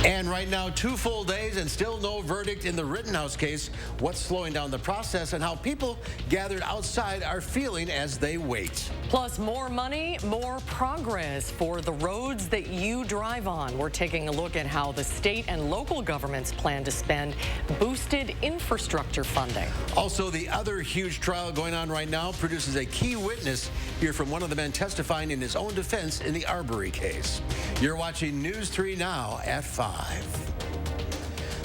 And right now, 2 full days and still no verdict in the Rittenhouse case. What's slowing down the process and how people gathered outside are feeling as they wait. Plus, more money, more progress for the roads that you drive on. We're taking a look at how the state and local governments plan to spend boosted infrastructure funding. Also, the other huge trial going on right now produces a key witness. Hear from one of the men testifying in his own defense in the Arbery case. You're watching News 3 now at 5.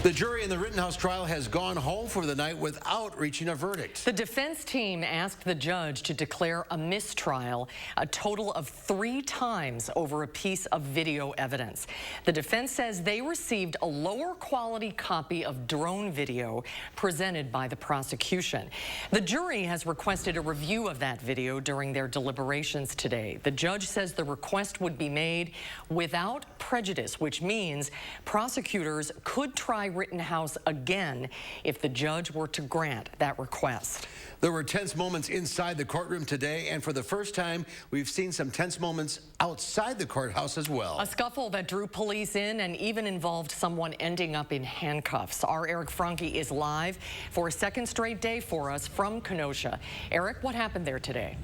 The jury in the Rittenhouse trial has gone home for the night without reaching a verdict. The defense team asked the judge to declare a mistrial a total of 3 times over a piece of video evidence. The defense says they received a lower quality copy of drone video presented by the prosecution. The jury has requested a review of that video during their deliberations today. The judge says the request would be made without prejudice, which means prosecutors could try Rittenhouse again if the judge were to grant that request. There were tense moments inside the courtroom today, and for the first time, we've seen some tense moments outside the courthouse as well. A scuffle that drew police in and even involved someone ending up in handcuffs. Our Eric Franke is live for a second straight day for us from Kenosha. Eric, what happened there today?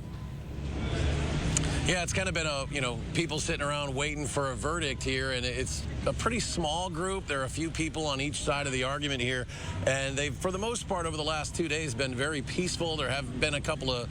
Yeah, it's kind of been people sitting around waiting for a verdict here, and it's a pretty small group. There are a few people on each side of the argument here, and they've, for the most part, over the last 2 days, been very peaceful. There have been a couple of,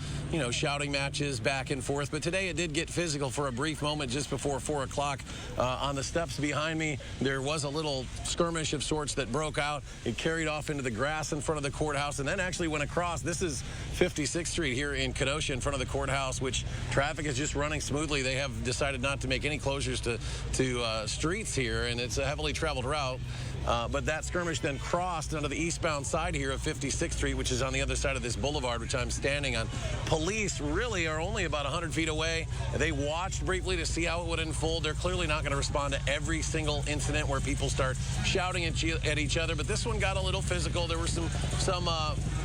shouting matches back and forth, but today it did get physical for a brief moment just before 4 o'clock. On the steps behind me, there was a little skirmish of sorts that broke out. It carried off into the grass in front of the courthouse, and then actually went across. This is 56th Street here in Kenosha in front of the courthouse, which traffic is just running smoothly. They have decided not to make any closures to streets here, and it's a heavily traveled route. But that skirmish then crossed onto the eastbound side here of 56th Street, which is on the other side of this boulevard, which I'm standing on. Police really are only about 100 feet away. They watched briefly to see how it would unfold. They're clearly not going to respond to every single incident where people start shouting at each other, but this one got a little physical. There were some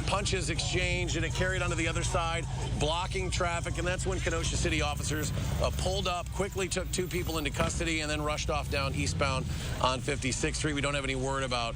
punches exchanged, and it carried onto the other side, blocking traffic, and that's when Kenosha City officers pulled up, quickly took 2 people into custody, and then rushed off down eastbound on 56th Street. We don't have any word about,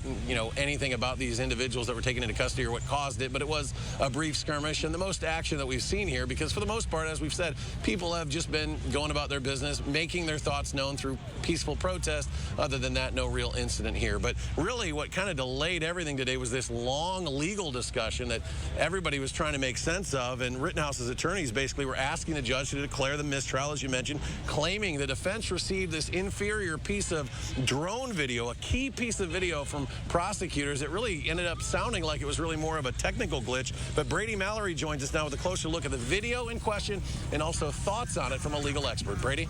anything about these individuals that were taken into custody or what caused it, but it was a brief skirmish, and the most action that we've seen here, because for the most part, as we've said, people have just been going about their business, making their thoughts known through peaceful protest. Other than that, no real incident here. But really, what kind of delayed everything today was this long legal discussion that everybody was trying to make sense of, and Rittenhouse's attorneys basically were asking the judge to declare the mistrial, as you mentioned, claiming the defense received this inferior piece of drone video, a key piece of video from prosecutors. It really ended up sounding like it was really more of a technical glitch. But Brady Mallory joins us now with a closer look at the video in question and also thoughts on it from a legal expert. Brady?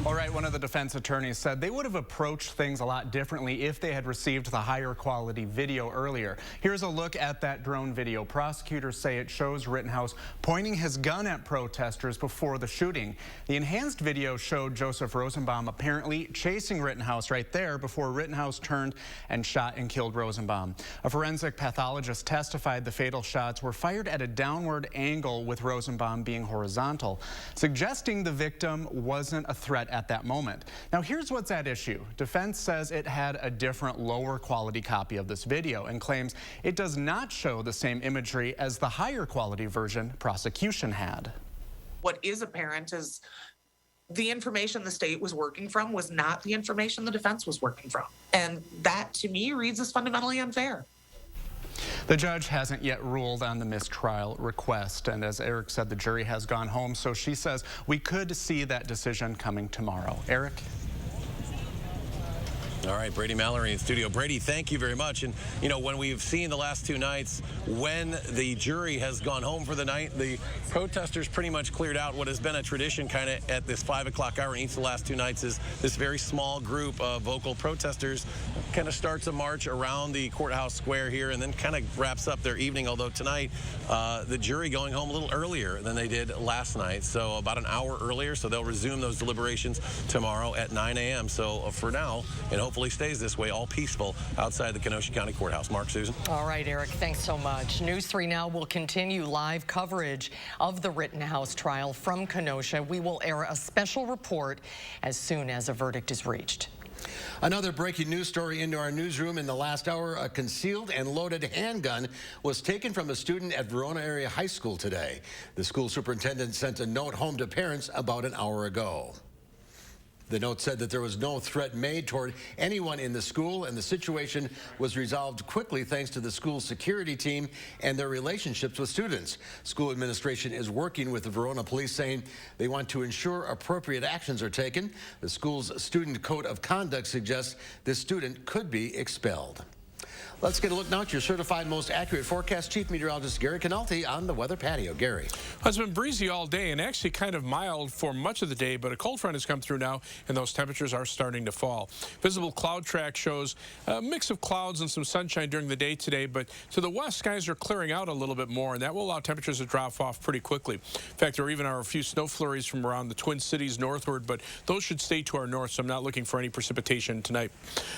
All right, one of the defense attorneys said they would have approached things a lot differently if they had received the higher quality video earlier. Here's a look at that drone video. Prosecutors say it shows Rittenhouse pointing his gun at protesters before the shooting. The enhanced video showed Joseph Rosenbaum apparently chasing Rittenhouse right there before Rittenhouse turned and shot and killed Rosenbaum. A forensic pathologist testified the fatal shots were fired at a downward angle with Rosenbaum being horizontal, suggesting the victim wasn't a threat at that moment. Now here's what's at issue. Defense says it had a different, lower quality copy of this video and claims it does not show the same imagery as the higher quality version prosecution had. What is apparent is the information the state was working from was not the information the defense was working from. And that, to me, reads as fundamentally unfair. The judge hasn't yet ruled on the mistrial request, and as Eric said, the jury has gone home, so she says we could see that decision coming tomorrow. Eric? All right, Brady Mallory in studio. Brady, thank you very much. And, when we've seen the last 2 nights, when the jury has gone home for the night, the protesters pretty much cleared out. What has been a tradition kind of at this 5 o'clock hour in each of the last 2 nights is this very small group of vocal protesters kind of starts a march around the courthouse square here and then kind of wraps up their evening. Although tonight, the jury going home a little earlier than they did last night, so about an hour earlier. So they'll resume those deliberations tomorrow at 9 a.m. So for now, and hopefully stays this way, all peaceful outside the Kenosha County Courthouse. Mark, Susan? All right, Eric, thanks so much. News 3 Now will continue live coverage of the Rittenhouse trial from Kenosha. We will air a special report as soon as a verdict is reached. Another breaking news story into our newsroom in the last hour. A concealed and loaded handgun was taken from a student at Verona Area High School today. The school superintendent sent a note home to parents about an hour ago. The note said that there was no threat made toward anyone in the school, and the situation was resolved quickly thanks to the school's security team and their relationships with students. School administration is working with the Verona police, saying they want to ensure appropriate actions are taken. The school's student code of conduct suggests this student could be expelled. Let's get a look now at your certified most accurate forecast. Chief Meteorologist Gary Canalti on the weather patio. Gary. Well, it's been breezy all day and actually kind of mild for much of the day, but a cold front has come through now and those temperatures are starting to fall. Visible cloud track shows a mix of clouds and some sunshine during the day today, but to the west, skies are clearing out a little bit more, and that will allow temperatures to drop off pretty quickly. In fact, there even are a few snow flurries from around the Twin Cities northward, but those should stay to our north, so I'm not looking for any precipitation tonight.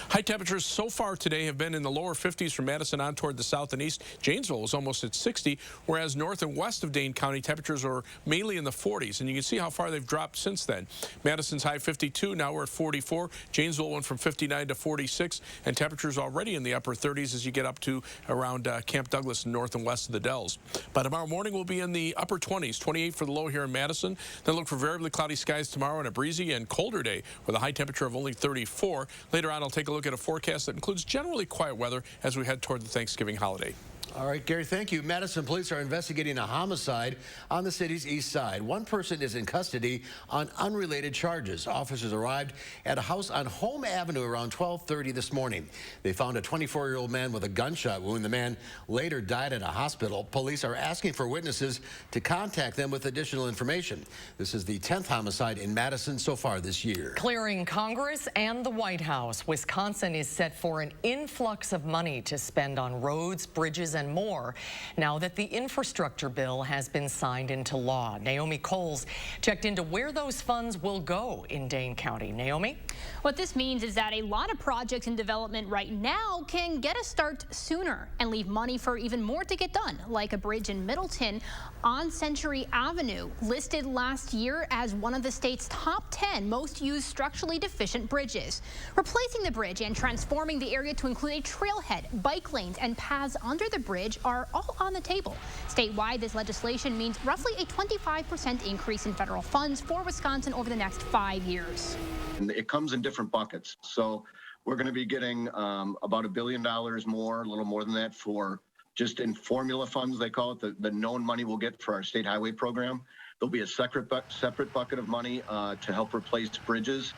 High temperatures so far today have been in the lower 50s from Madison on toward the south and east. Janesville was almost at 60, whereas north and west of Dane County, temperatures are mainly in the 40s, and you can see how far they've dropped since then. Madison's high 52, now we're at 44. Janesville went from 59 to 46, and temperatures already in the upper 30s as you get up to around Camp Douglas, north and west of the Dells. By tomorrow morning, we'll be in the upper 20s, 28 for the low here in Madison. Then look for variably cloudy skies tomorrow and a breezy and colder day with a high temperature of only 34. Later on, I'll take a look at a forecast that includes generally quiet weather as we head toward the Thanksgiving holiday. All right, Gary, thank you. Madison police are investigating a homicide on the city's east side. One person is in custody on unrelated charges. Officers arrived at a house on Home Avenue around 12:30 this morning. They found a 24-year-old man with a gunshot wound. The man later died at a hospital. Police are asking for witnesses to contact them with additional information. This is the 10th homicide in Madison so far this year. Clearing Congress and the White House, Wisconsin is set for an influx of money to spend on roads, bridges, and more now that the infrastructure bill has been signed into law. Naomi Coles checked into where those funds will go in Dane County. Naomi? What this means is that a lot of projects in development right now can get a start sooner and leave money for even more to get done, like a bridge in Middleton on Century Avenue, listed last year as one of the state's top 10 most used structurally deficient bridges. Replacing the bridge and transforming the area to include a trailhead, bike lanes, and paths under the bridge are all on the table. Statewide, this legislation means roughly a 25% increase in federal funds for Wisconsin over the next 5 years. And it comes in different buckets. So we're going to be getting about $1 billion more, a little more than that, for just in formula funds, they call it, the known money we'll get for our state highway program. There'll be a separate bucket of money to help replace bridges.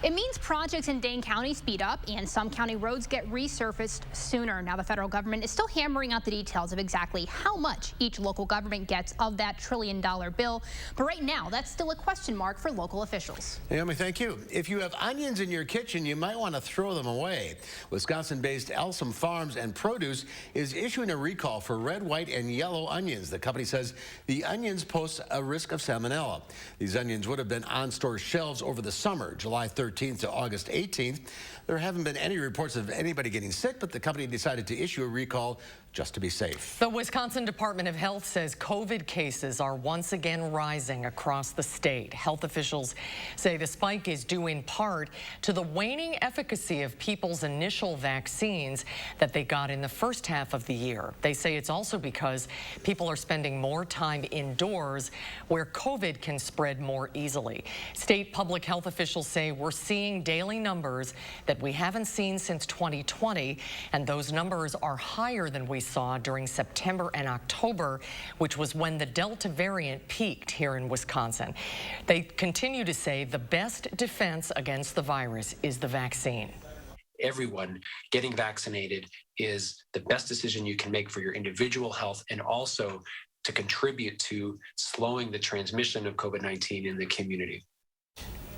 It means projects in Dane County speed up and some county roads get resurfaced sooner. Now the federal government is still hammering out the details of exactly how much each local government gets of that $1 trillion bill. But right now, that's still a question mark for local officials. Naomi, thank you. If you have onions in your kitchen, you might want to throw them away. Wisconsin-based Elsom Farms and Produce is issuing a recall for red, white, and yellow onions. The company says the onions pose a risk of salmonella. These onions would have been on store shelves over the summer, July 13th to August 18th. There haven't been any reports of anybody getting sick, but the company decided to issue a recall just to be safe. The Wisconsin Department of Health says COVID cases are once again rising across the state. Health officials say the spike is due in part to the waning efficacy of people's initial vaccines that they got in the first half of the year. They say it's also because people are spending more time indoors where COVID can spread more easily. State public health officials say we're seeing daily numbers that we haven't seen since 2020, and those numbers are higher than we saw during September and October, which was when the Delta variant peaked here in Wisconsin. They continue to say the best defense against the virus is the vaccine. Everyone getting vaccinated is the best decision you can make for your individual health and also to contribute to slowing the transmission of COVID-19 in the community.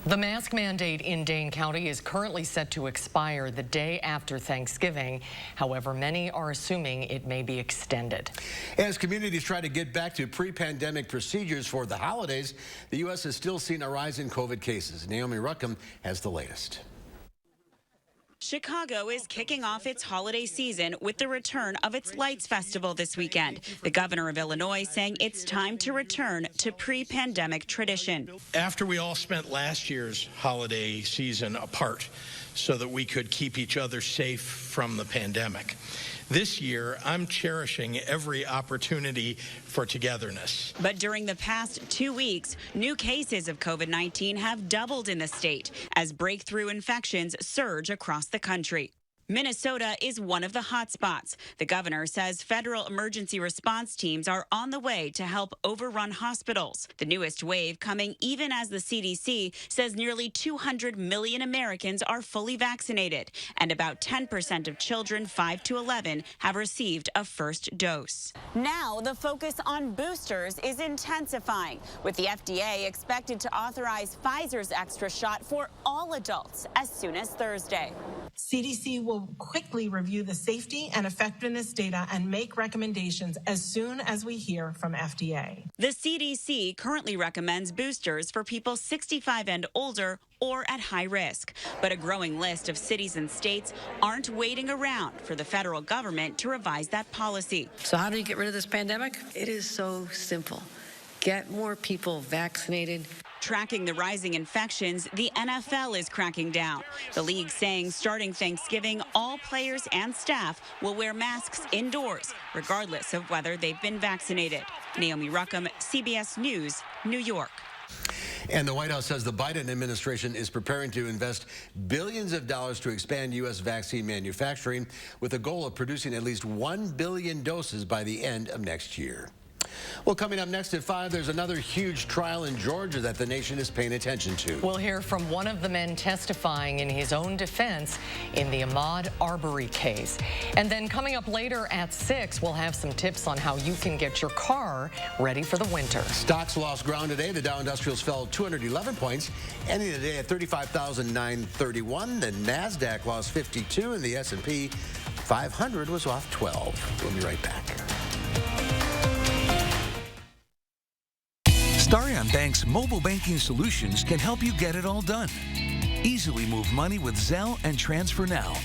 The mask mandate in Dane County is currently set to expire the day after Thanksgiving. However, many are assuming it may be extended. As communities try to get back to pre-pandemic procedures for the holidays, the U.S. has still seen a rise in COVID cases. Naomi Ruckham has the latest. Chicago is kicking off its holiday season with the return of its Lights Festival this weekend. The governor of Illinois saying it's time to return to pre-pandemic tradition. After we all spent last year's holiday season apart, so that we could keep each other safe from the pandemic. This year, I'm cherishing every opportunity for togetherness. But during the past 2 weeks, new cases of COVID-19 have doubled in the state as breakthrough infections surge across the country. Minnesota is one of the hot spots. The governor says federal emergency response teams are on the way to help overrun hospitals. The newest wave coming even as the CDC says nearly 200 million Americans are fully vaccinated, and about 10% of children 5 to 11 have received a first dose. Now the focus on boosters is intensifying, with the FDA expected to authorize Pfizer's extra shot for all adults as soon as Thursday. CDC will quickly review the safety and effectiveness data and make recommendations as soon as we hear from FDA. The CDC currently recommends boosters for people 65 and older or at high risk. But a growing list of cities and states aren't waiting around for the federal government to revise that policy. So how do you get rid of this pandemic? It is so simple. Get more people vaccinated. Tracking the rising infections, the NFL is cracking down. The league saying starting Thanksgiving, all players and staff will wear masks indoors, regardless of whether they've been vaccinated. Naomi Ruckham, CBS News, New York. And the White House says the Biden administration is preparing to invest billions of dollars to expand U.S. vaccine manufacturing with a goal of producing at least 1 billion doses by the end of next year. Well, coming up next at 5, there's another huge trial in Georgia that the nation is paying attention to. We'll hear from one of the men testifying in his own defense in the Ahmaud Arbery case. And then coming up later at 6, we'll have some tips on how you can get your car ready for the winter. Stocks lost ground today. The Dow Industrials fell 211 points, ending the day at 35,931. The NASDAQ lost 52, and the S&P 500 was off 12. We'll be right back. Starion Bank's mobile banking solutions can help you get it all done. Easily move money with Zelle and Transfer Now.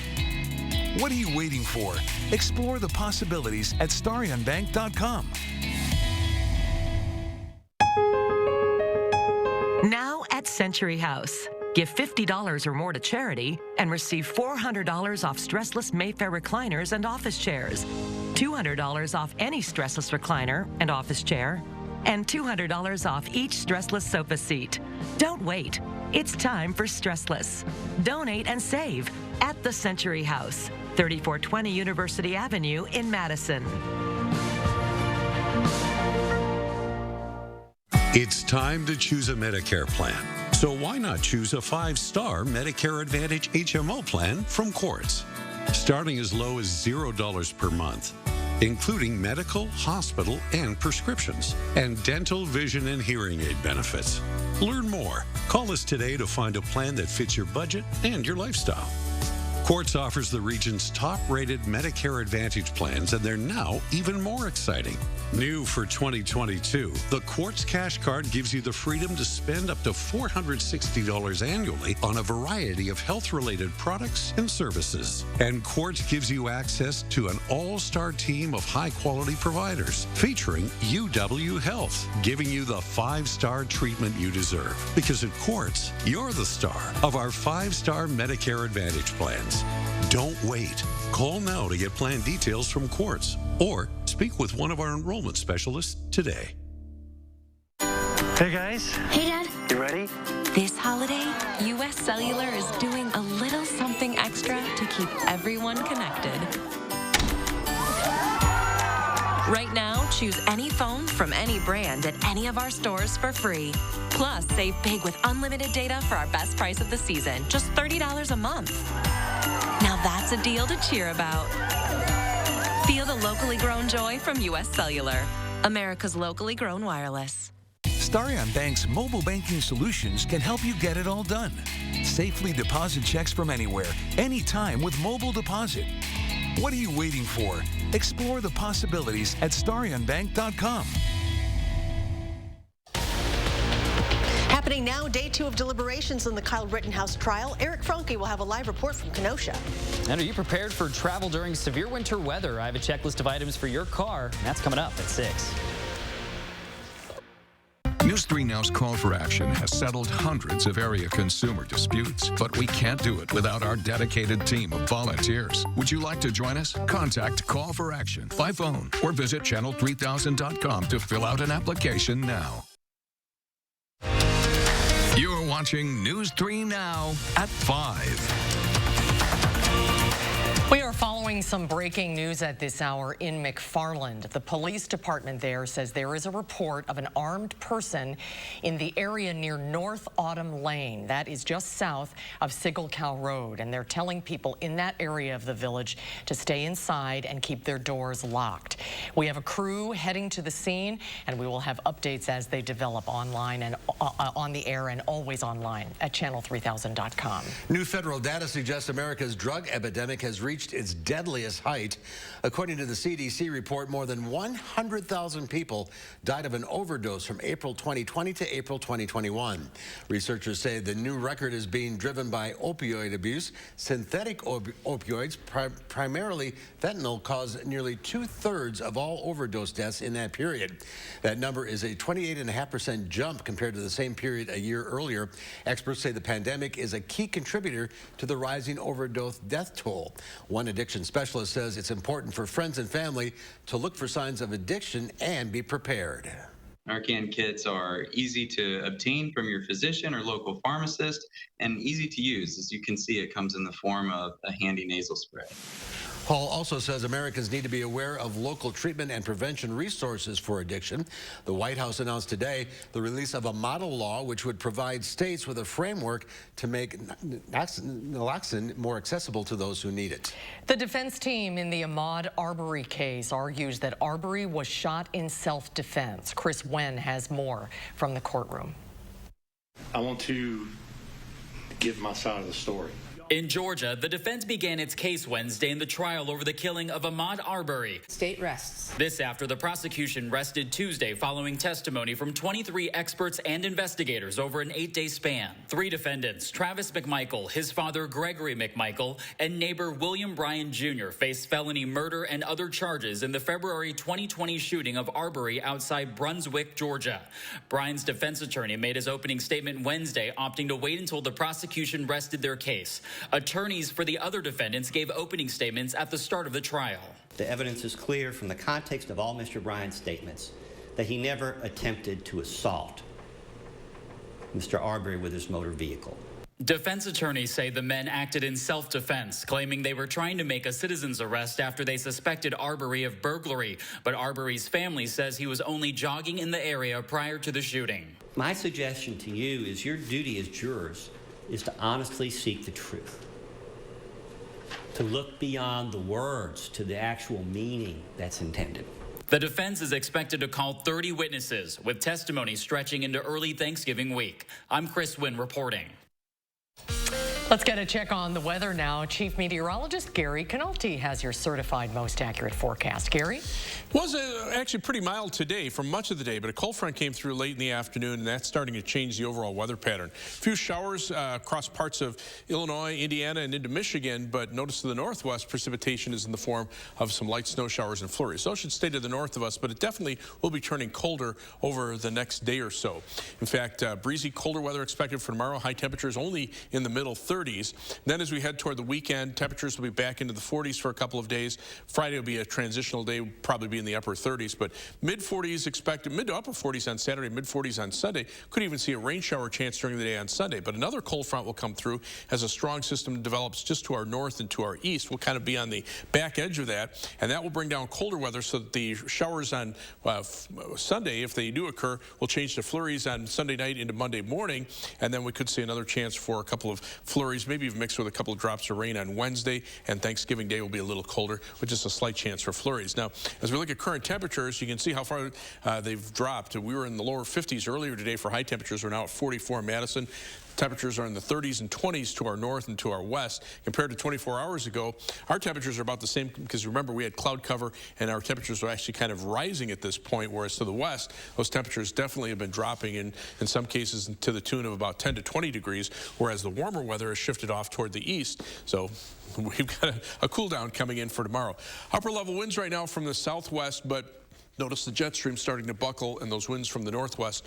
What are you waiting for? Explore the possibilities at starionbank.com. Now at Century House. Give $50 or more to charity and receive $400 off stressless Mayfair recliners and office chairs, $200 off any stressless recliner and office chair, and $200 off each stressless sofa seat. Don't wait. It's time for Stressless. Donate and save at the Century House, 3420 University Avenue in Madison. It's time to choose a Medicare plan. So why not choose a 5-star Medicare Advantage HMO plan from Quartz? Starting as low as $0 per month, including medical, hospital, and prescriptions, and dental, vision, and hearing aid benefits. Learn more. Call us today to find a plan that fits your budget and your lifestyle. Quartz offers the region's top-rated Medicare Advantage plans, and they're now even more exciting. New for 2022, the Quartz Cash Card gives you the freedom to spend up to $460 annually on a variety of health-related products and services. And Quartz gives you access to an all-star team of high-quality providers, featuring UW Health, giving you the 5-star treatment you deserve. Because at Quartz, you're the star of our 5-star Medicare Advantage plans. Don't wait. Call now to get plan details from Quartz or speak with one of our enrollment specialists today. Hey guys. Hey Dad. You ready? This holiday, US Cellular is doing a little something extra to keep everyone connected. Right now, choose any phone from any brand at any of our stores for free. Plus, save big with unlimited data for our best price of the season, just $30 a month. Now that's a deal to cheer about. Feel the locally grown joy from US Cellular, America's locally grown wireless. Starion Bank's mobile banking solutions can help you get it all done. Safely deposit checks from anywhere, anytime with mobile deposit. What are you waiting for? Explore the possibilities at starionbank.com. Happening now, day 2 of deliberations in the Kyle Rittenhouse trial. Eric Franke will have a live report from Kenosha. And are you prepared for travel during severe winter weather? I have a checklist of items for your car, and that's coming up at 6. New News 3 Now's Call for Action has settled hundreds of area consumer disputes, but we can't do it without our dedicated team of volunteers. Would you like to join us? Contact Call for Action by phone or visit channel3000.com to fill out an application now. You're watching News 3 Now at 5. We are following some breaking news at this hour in McFarland. The police department there says there is a report of an armed person in the area near North Autumn Lane. That is just south of Sigelcow Road. And they're telling people in that area of the village to stay inside and keep their doors locked. We have a crew heading to the scene, and we will have updates as they develop online and on the air and always online at channel3000.com. New federal data suggests America's drug epidemic has reached its deadliest height. According to the CDC report, more than 100,000 people died of an overdose from April 2020 to April 2021. Researchers say the new record is being driven by opioid abuse. Synthetic opioids, primarily fentanyl, caused nearly 2/3 of all overdose deaths in that period. That number is a 28.5% jump compared to the same period a year earlier. Experts say the pandemic is a key contributor to the rising overdose death toll. One addiction specialist says it's important for friends and family to look for signs of addiction and be prepared. Narcan kits are easy to obtain from your physician or local pharmacist and easy to use. As you can see, it comes in the form of a handy nasal spray. Paul also says Americans need to be aware of local treatment and prevention resources for addiction. The White House announced today the release of a model law which would provide states with a framework to make naloxone more accessible to those who need it. The defense team in the Ahmaud Arbery case argues that Arbery was shot in self-defense. Chris Wen has more from the courtroom. I want to give my side of the story. In Georgia, the defense began its case Wednesday in the trial over the killing of Ahmaud Arbery. State rests. This after the prosecution rested Tuesday following testimony from 23 experts and investigators over an 8-day span. 3 defendants, Travis McMichael, his father Gregory McMichael, and neighbor William Bryan Jr. faced felony murder and other charges in the February 2020 shooting of Arbery outside Brunswick, Georgia. Bryan's defense attorney made his opening statement Wednesday, opting to wait until the prosecution rested their case. Attorneys for the other defendants gave opening statements at the start of the trial. The evidence is clear from the context of all Mr. Bryan's statements that he never attempted to assault Mr. Arbery with his motor vehicle. Defense attorneys say the men acted in self-defense, claiming they were trying to make a citizen's arrest after they suspected Arbery of burglary. But Arbery's family says he was only jogging in the area prior to the shooting. My suggestion to you is your duty as jurors is to honestly seek the truth, to look beyond the words to the actual meaning that's intended. The defense is expected to call 30 witnesses, with testimony stretching into early Thanksgiving week. I'm Chris Wynn reporting. Let's get a check on the weather now. Chief Meteorologist Gary Canolti has your certified most accurate forecast. Gary? Was actually pretty mild today for much of the day, but a cold front came through late in the afternoon, and that's starting to change the overall weather pattern. A few showers across parts of Illinois, Indiana, and into Michigan, but notice to the northwest, precipitation is in the form of some light snow showers and flurries. So it should stay to the north of us, but it definitely will be turning colder over the next day or so. In fact, breezy, colder weather expected for tomorrow. High temperatures only in the middle 30s. Then as we head toward the weekend, temperatures will be back into the 40s for a couple of days. Friday will be a transitional day, probably be in the upper 30s, but mid-40s expected, mid to upper 40s on Saturday, mid-40s on Sunday. Could even see a rain shower chance during the day on Sunday, but another cold front will come through as a strong system develops just to our north and to our east. We'll kind of be on the back edge of that, and that will bring down colder weather so that the showers on Sunday, if they do occur, will change to flurries on Sunday night into Monday morning, and then we could see another chance for a couple of flurries, maybe even mixed with a couple of drops of rain on Wednesday, and Thanksgiving Day will be a little colder with just a slight chance for flurries. Now, as we look at current temperatures, you can see how far they've dropped. We were in the lower 50s earlier today for high temperatures. We're now at 44 in Madison. Temperatures are in the 30s and 20s to our north and to our west. Compared to 24 hours ago, our temperatures are about the same because remember we had cloud cover and our temperatures are actually kind of rising at this point, whereas to the west, those temperatures definitely have been dropping in some cases to the tune of about 10 to 20 degrees, whereas the warmer weather has shifted off toward the east. So we've got a cool down coming in for tomorrow. Upper level winds right now from the southwest, but Notice the jet stream starting to buckle and those winds from the northwest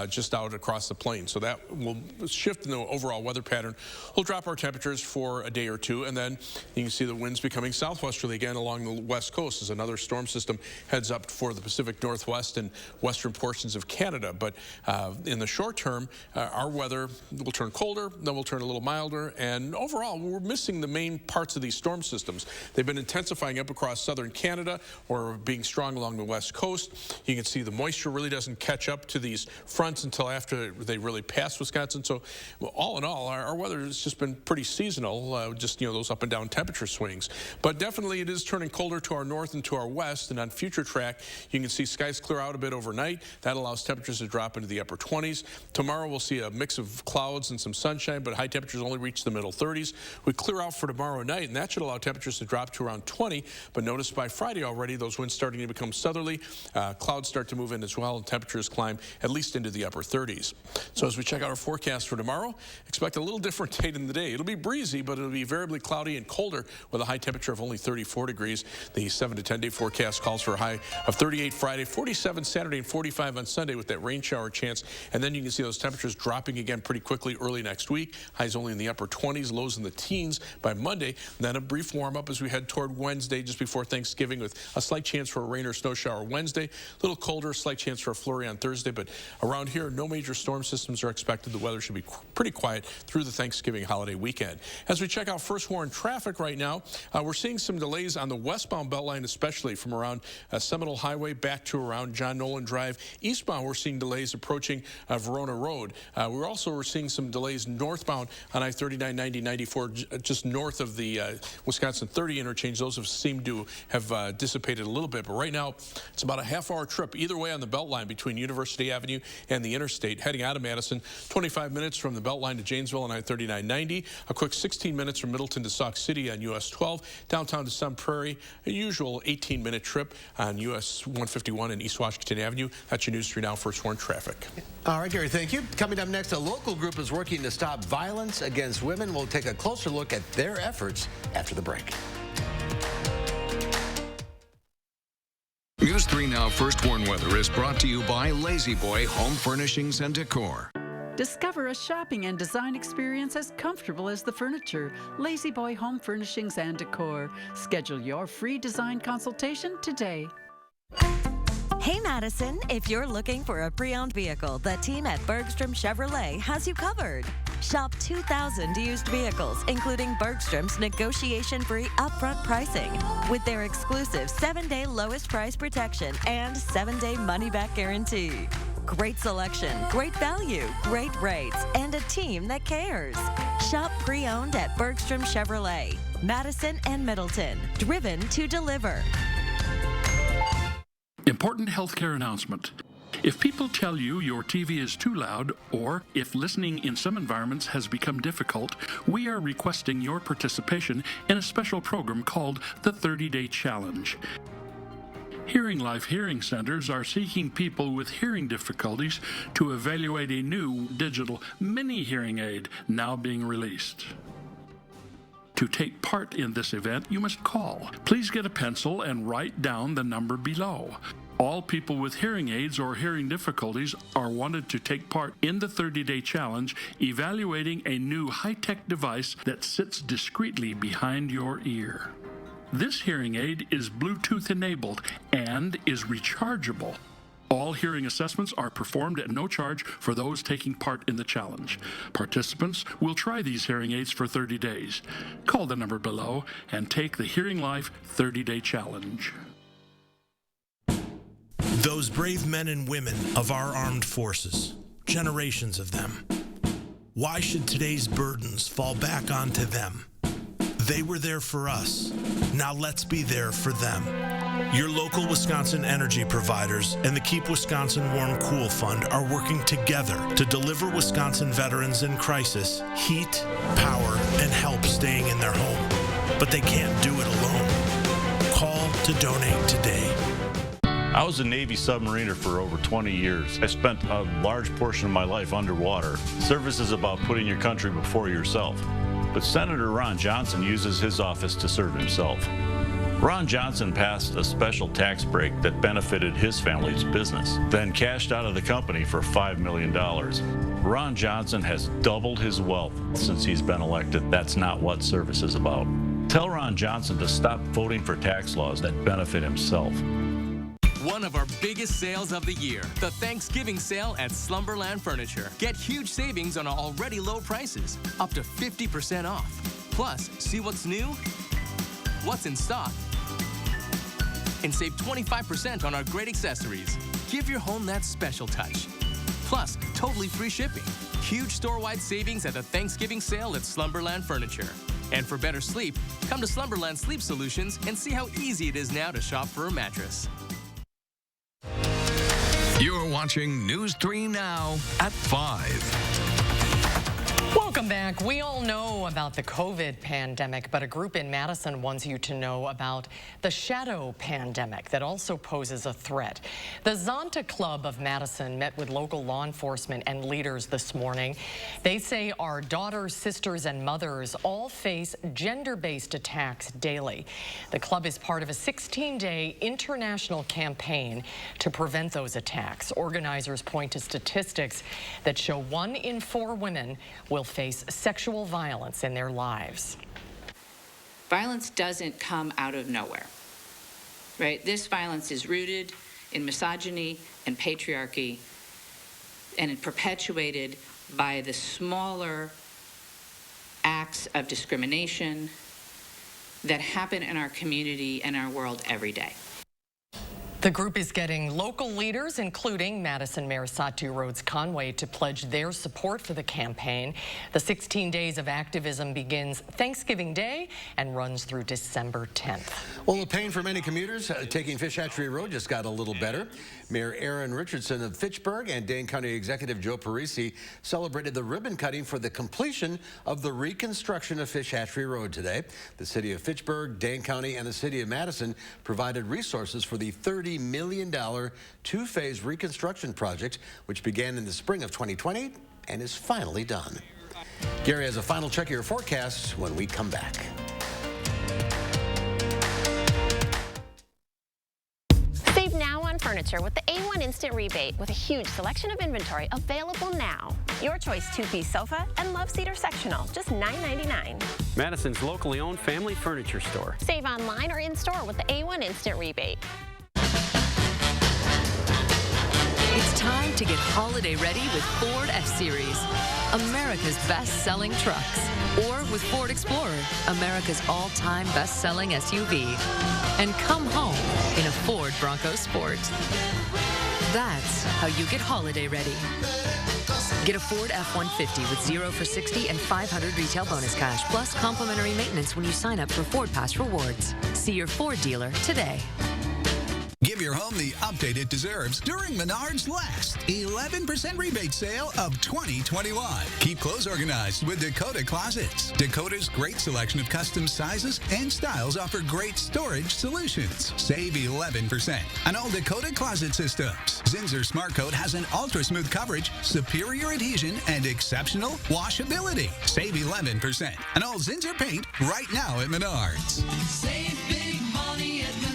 just out across the plain. So that will shift in the overall weather pattern. We'll drop our temperatures for a day or two, and then you can see the winds becoming southwesterly again along the west coast as another storm system heads up for the Pacific Northwest and western portions of Canada. But in the short term, our weather will turn colder, then we'll turn a little milder, and overall we're missing the main parts of these storm systems. They've been intensifying up across southern Canada or being strong along the west coast. You can see the moisture really doesn't catch up to these fronts until after they really pass Wisconsin. So all in all, our weather has just been pretty seasonal, just, those up and down temperature swings. But definitely it is turning colder to our north and to our west, and on future track, you can see skies clear out a bit overnight. That allows temperatures to drop into the upper 20s. Tomorrow we'll see a mix of clouds and some sunshine, but high temperatures only reach the middle 30s. We clear out for tomorrow night, and that should allow temperatures to drop to around 20, but notice by Friday already, those winds starting to become southerly. Clouds start to move in as well, and temperatures climb at least into the upper 30s. So as we check out our forecast for tomorrow, expect a little different day in the day. It'll be breezy, but it'll be variably cloudy and colder with a high temperature of only 34 degrees. The 7 to 10 day forecast calls for a high of 38 Friday, 47 Saturday, and 45 on Sunday with that rain shower chance. And then you can see those temperatures dropping again pretty quickly early next week. Highs only in the upper 20s, lows in the teens by Monday. And then a brief warm up as we head toward Wednesday just before Thanksgiving with a slight chance for a rain or snow shower Wednesday. A little colder, slight chance for a flurry on Thursday, but around here, no major storm systems are expected. The weather should be pretty quiet through the Thanksgiving holiday weekend. As we check out first warn traffic right now, we're seeing some delays on the westbound Beltline, especially from around Seminole Highway back to around John Nolan Drive. Eastbound, we're seeing delays approaching Verona Road. We're seeing some delays northbound on I-39, 90, 94, just north of the Wisconsin 30 interchange. Those have seemed to have dissipated a little bit, but right now it's about a half-hour trip either way on the Beltline between University Avenue and the interstate heading out of Madison. 25 minutes from the Beltline to Janesville on I-39, 90. A quick 16 minutes from Middleton to Sauk City on US 12. Downtown to Sun Prairie, a usual 18-minute trip on US 151 and East Washington Avenue. That's your News 3 Now first warn traffic. All right, Gary, thank you. Coming up next, a local group is working to stop violence against women. We'll take a closer look at their efforts after the break. News 3 Now First Warn Weather is brought to you by Lazy Boy Home Furnishings and Decor. Discover a shopping and design experience as comfortable as the furniture. Lazy Boy Home Furnishings and Decor. Schedule your free design consultation today. Hey Madison, if you're looking for a pre-owned vehicle, the team at Bergstrom Chevrolet has you covered. Shop 2,000 used vehicles, including Bergstrom's negotiation-free upfront pricing, with their exclusive 7-day lowest price protection and 7-day money-back guarantee. Great selection, great value, great rates, and a team that cares. Shop pre-owned at Bergstrom Chevrolet, Madison and Middleton, driven to deliver. Important healthcare announcement. If people tell you your TV is too loud, or if listening in some environments has become difficult, we are requesting your participation in a special program called the 30-Day Challenge. Hearing Life Hearing Centers are seeking people with hearing difficulties to evaluate a new digital mini hearing aid now being released. To take part in this event, you must call. Please get a pencil and write down the number below. All people with hearing aids or hearing difficulties are wanted to take part in the 30-Day Challenge, evaluating a new high-tech device that sits discreetly behind your ear. This hearing aid is Bluetooth enabled and is rechargeable. All hearing assessments are performed at no charge for those taking part in the challenge. Participants will try these hearing aids for 30 days. Call the number below and take the Hearing Life 30-Day Challenge. Those brave men and women of our armed forces, generations of them. Why should today's burdens fall back onto them? They were there for us. Now let's be there for them. Your local Wisconsin energy providers and the Keep Wisconsin Warm Cool Fund are working together to deliver Wisconsin veterans in crisis heat, power, and help staying in their home. But they can't do it alone. Call to donate today. I was a Navy submariner for over 20 years. I spent a large portion of my life underwater. Service is about putting your country before yourself. But Senator Ron Johnson uses his office to serve himself. Ron Johnson passed a special tax break that benefited his family's business, then cashed out of the company for $5 million. Ron Johnson has doubled his wealth since he's been elected. That's not what service is about. Tell Ron Johnson to stop voting for tax laws that benefit himself. One of our biggest sales of the year, the Thanksgiving sale at Slumberland Furniture. Get huge savings on already low prices, up to 50% off. Plus, see what's new, what's in stock, and save 25% on our great accessories. Give your home that special touch. Plus, totally free shipping. Huge store-wide savings at the Thanksgiving sale at Slumberland Furniture. And for better sleep, come to Slumberland Sleep Solutions and see how easy it is now to shop for a mattress. You're watching News 3 Now at 5. Welcome back. We all know about the COVID pandemic, but a group in Madison wants you to know about the shadow pandemic that also poses a threat. The Zonta Club of Madison met with local law enforcement and leaders this morning. They say our daughters, sisters, and mothers all face gender-based attacks daily. The club is part of a 16-day international campaign to prevent those attacks. Organizers point to statistics that show 1 in 4 women will face sexual violence in their lives. Violence doesn't come out of nowhere, right? This violence is rooted in misogyny and patriarchy and perpetuated by the smaller acts of discrimination that happen in our community and our world every day. The group is getting local leaders, including Madison Mayor Satu Rhodes Conway, to pledge their support for the campaign. The 16 days of activism begins Thanksgiving Day and runs through December 10th. Well, the pain for many commuters taking Fish Hatchery Road just got a little better. Mayor Aaron Richardson of Fitchburg and Dane County Executive Joe Parisi celebrated the ribbon cutting for the completion of the reconstruction of Fish Hatchery Road today. The city of Fitchburg, Dane County, and the city of Madison provided resources for the $30 million two-phase reconstruction project, which began in the spring of 2020 and is finally done. Gary has a final check of your forecast when we come back. Save now on furniture with the A1 Instant Rebate with a huge selection of inventory available now. Your choice 2-piece sofa and love seater sectional, just $9.99. Madison's locally owned family furniture store. Save online or in-store with the A1 Instant Rebate. It's time to get holiday ready with Ford F-Series, America's best-selling trucks. Or with Ford Explorer, America's all-time best-selling SUV. And come home in a Ford Bronco Sport. That's how you get holiday ready. Get a Ford F-150 with 0 for 60 and 500 retail bonus cash, plus complimentary maintenance when you sign up for Ford Pass Rewards. See your Ford dealer today. Give your home the update it deserves during Menards' last 11% rebate sale of 2021. Keep clothes organized with Dakota Closets. Dakota's great selection of custom sizes and styles offer great storage solutions. Save 11% on all Dakota Closet systems. Zinsser Smart Coat has an ultra-smooth coverage, superior adhesion, and exceptional washability. Save 11% on all Zinsser paint right now at Menards. Save big money at Menards.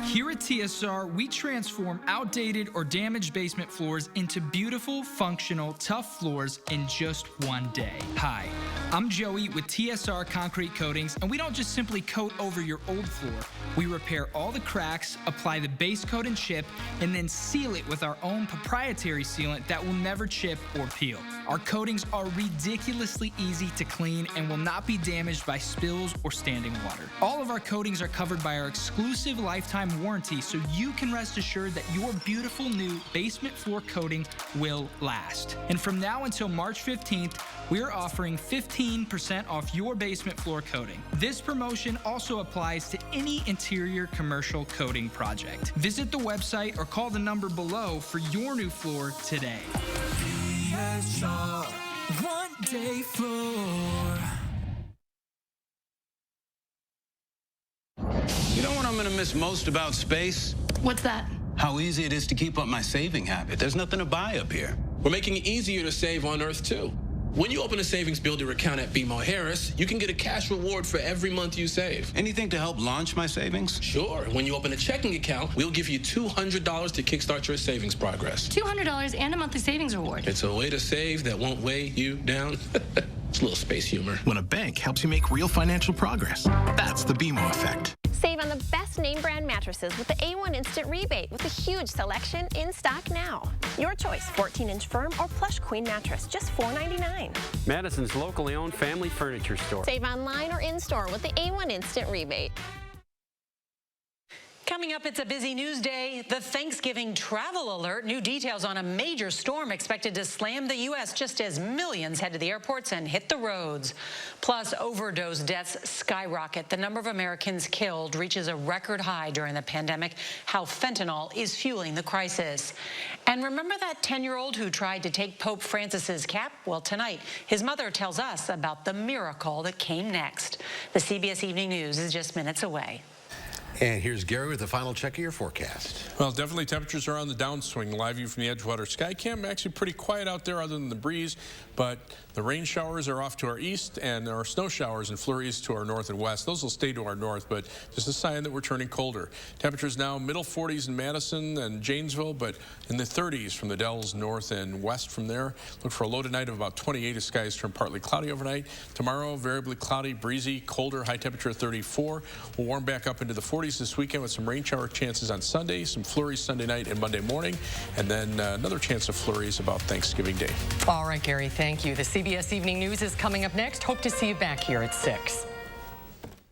Here at TSR, we transform outdated or damaged basement floors into beautiful, functional, tough floors in just one day. Hi, I'm Joey with TSR Concrete Coatings, and we don't just simply coat over your old floor. We repair all the cracks, apply the base coat and chip, and then seal it with our own proprietary sealant that will never chip or peel. Our coatings are ridiculously easy to clean and will not be damaged by spills or standing water. All of our coatings are covered by our exclusive lifetime warranty, so you can rest assured that your beautiful new basement floor coating will last. And from now until March 15th, we're offering 15% off your basement floor coating. This promotion also applies to any interior commercial coating project. Visit the website or call the number below for your new floor today. One day floor. You know what I'm going to miss most about space? What's that? How easy it is to keep up my saving habit. There's nothing to buy up here. We're making it easier to save on Earth, too. When you open a savings builder account at BMO Harris, you can get a cash reward for every month you save. Anything to help launch my savings? Sure. When you open a checking account, we'll give you $200 to kickstart your savings progress. $200 and a monthly savings reward. It's a way to save that won't weigh you down. It's a little space humor. When a bank helps you make real financial progress, that's the BMO effect. Save on the best name brand mattresses with the A1 Instant Rebate with a huge selection in stock now. Your choice, 14-inch firm or plush queen mattress, just $4.99. Madison's locally owned family furniture store. Save online or in-store with the A1 Instant Rebate. Coming up, it's a busy news day. The Thanksgiving travel alert. New details on a major storm expected to slam the U.S. just as millions head to the airports and hit the roads. Plus, overdose deaths skyrocket. The number of Americans killed reaches a record high during the pandemic. How fentanyl is fueling the crisis. And remember that 10-year-old who tried to take Pope Francis's cap? Well, tonight, his mother tells us about the miracle that came next. The CBS Evening News is just minutes away. And here's Gary with the final check of your forecast. Well, definitely temperatures are on the downswing. Live view from the Edgewater Skycam. Actually pretty quiet out there other than the breeze, but the rain showers are off to our east and there are snow showers and flurries to our north and west. Those will stay to our north, but just a sign that we're turning colder. Temperatures now middle 40s in Madison and Janesville, but in the 30s from the Dells north and west from there. Look for a low tonight of about 28 as skies turn partly cloudy overnight. Tomorrow, variably cloudy, breezy, colder, high temperature of 34. We'll warm back up into the 40s this weekend with some rain shower chances on Sunday, some flurries Sunday night and Monday morning, and then another chance of flurries about Thanksgiving Day. All right, Gary, thank you. The CBS Evening News is coming up next. Hope to see you back here at 6.